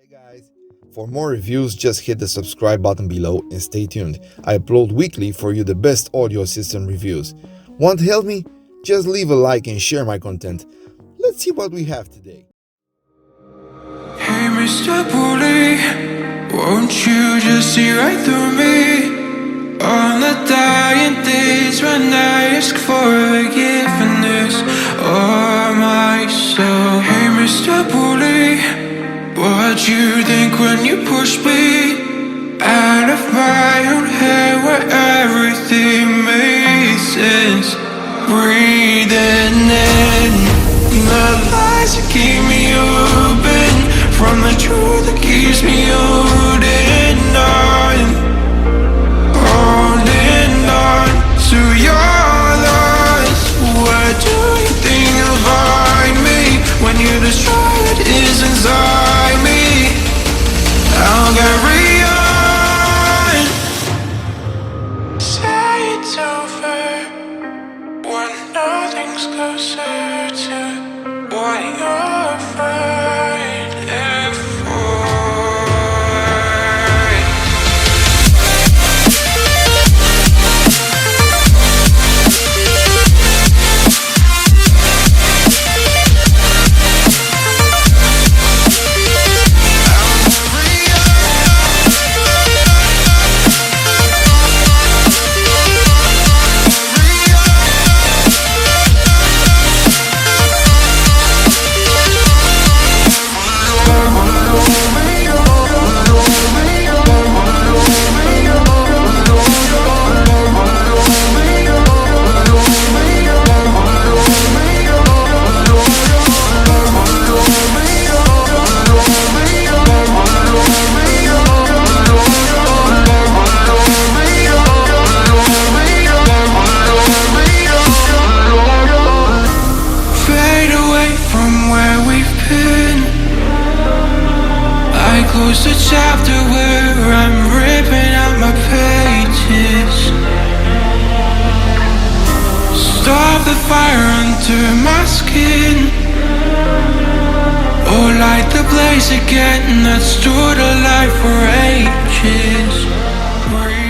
Hey guys, for more reviews just hit the subscribe button below and stay tuned. I upload weekly for you the best audio system reviews. Want to help me? Just leave a like and share my content. Let's see what we have today. Hey Mr. Bully, won't you just see right through me? On the dying days when I ask for forgiveness of myself. Hey Mr. Bully, what'd you think when you pushed me out of my own head where everything made sense? Breathing in the lies that keep me open from the truth that keeps me holding on to your lies. Where do you think you'll find me when you destroy what is inside me? I'll carry on. Say it's over when nothing's closer to what you're fighting for. Close the chapter where I'm ripping out my pages. Stop the fire under my skin, or light the blaze again that stood alive for ages. Breathing.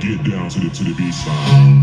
Get down to the beat side.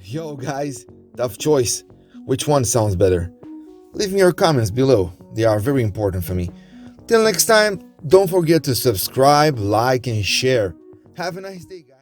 Yo guys, tough choice. Which one sounds better? Leave me your comments below, they are very important for me. Till next time, don't forget to subscribe, like and share. Have a nice day guys.